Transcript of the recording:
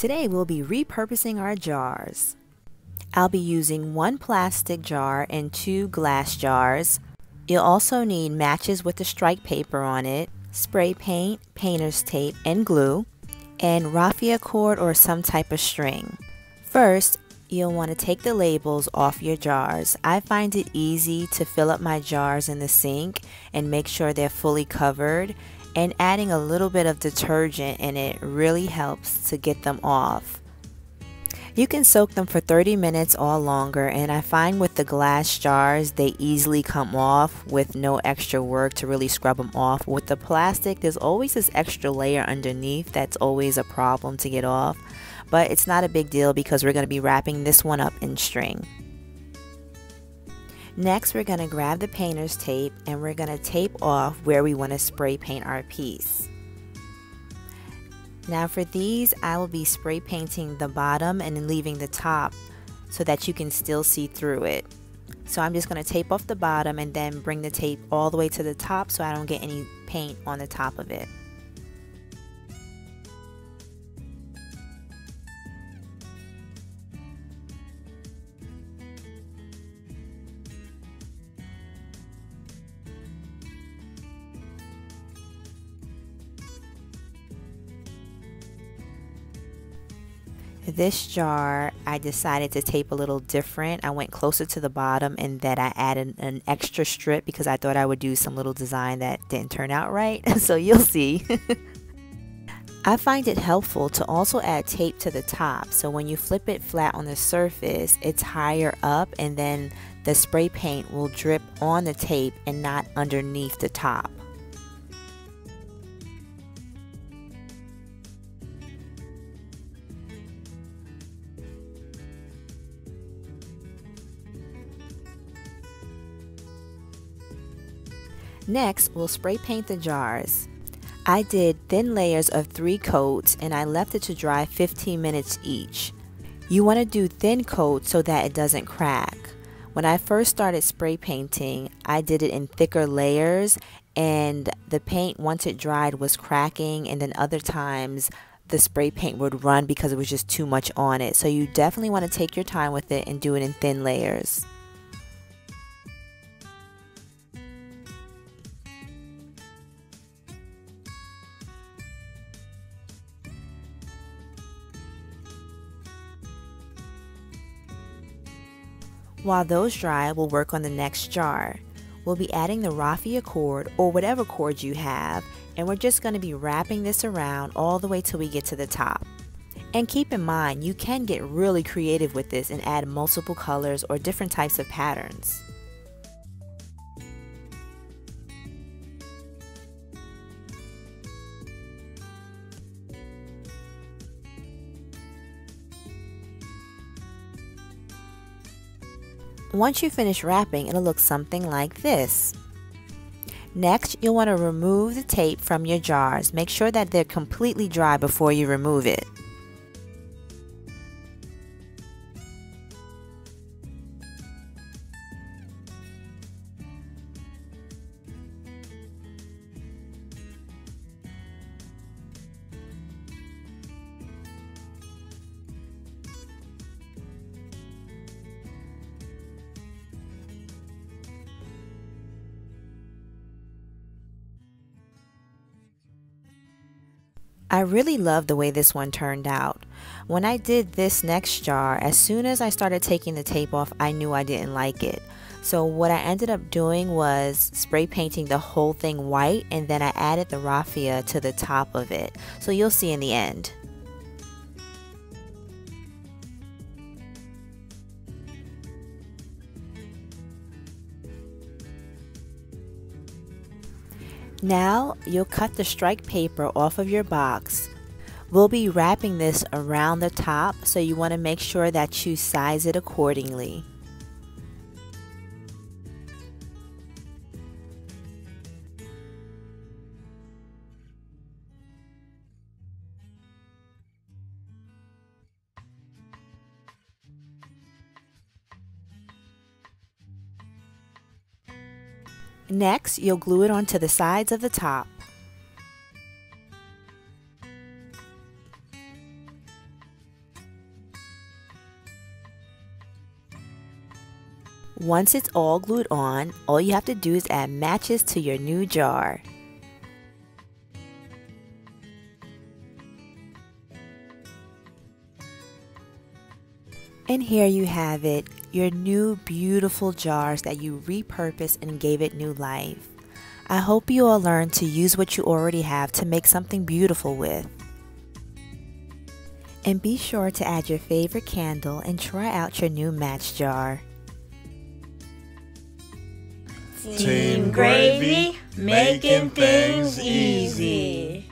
Today we'll be repurposing our jars. I'll be using one plastic jar and two glass jars. You'll also need matches with the strike paper on it, spray paint, painter's tape, and glue, and raffia cord or some type of string. First, you'll want to take the labels off your jars. I find it easy to fill up my jars in the sink and make sure they're fully covered, and adding a little bit of detergent in it really helps to get them off. You can soak them for 30 minutes or longer, and I find with the glass jars they easily come off with no extra work to really scrub them off. With the plastic, there's always this extra layer underneath that's always a problem to get off, but it's not a big deal because we're going to be wrapping this one up in string. Next, we're going to grab the painter's tape and we're going to tape off where we want to spray paint our piece. Now for these, I will be spray painting the bottom and then leaving the top so that you can still see through it. So I'm just going to tape off the bottom and then bring the tape all the way to the top so I don't get any paint on the top of it. This jar, I decided to tape a little different. I went closer to the bottom and then I added an extra strip because I thought I would do some little design that didn't turn out right. So you'll see. I find it helpful to also add tape to the top, so when you flip it flat on the surface, it's higher up and then the spray paint will drip on the tape and not underneath the top. Next, we'll spray paint the jars. I did thin layers of 3 coats and I left it to dry 15 minutes each. You want to do thin coats so that it doesn't crack. When I first started spray painting, I did it in thicker layers and the paint, once it dried, was cracking, and then other times the spray paint would run because it was just too much on it. So you definitely want to take your time with it and do it in thin layers. While those dry, we'll work on the next jar. We'll be adding the raffia cord or whatever cord you have, and we're just going to be wrapping this around all the way till we get to the top. And keep in mind, you can get really creative with this and add multiple colors or different types of patterns. Once you finish wrapping, it'll look something like this. Next, you'll want to remove the tape from your jars. Make sure that they're completely dry before you remove it. I really love the way this one turned out. When I did this next jar, as soon as I started taking the tape off, I knew I didn't like it. So what I ended up doing was spray painting the whole thing white, and then I added the raffia to the top of it. So you'll see in the end. Now you'll cut the strike paper off of your box. We'll be wrapping this around the top, so you want to make sure that you size it accordingly. Next, you'll glue it onto the sides of the top. Once it's all glued on, all you have to do is add matches to your new jar. And here you have it, your new beautiful jars that you repurposed and gave it new life. I hope you all learned to use what you already have to make something beautiful with. And be sure to add your favorite candle and try out your new match jar. Team Gravey, making things easy.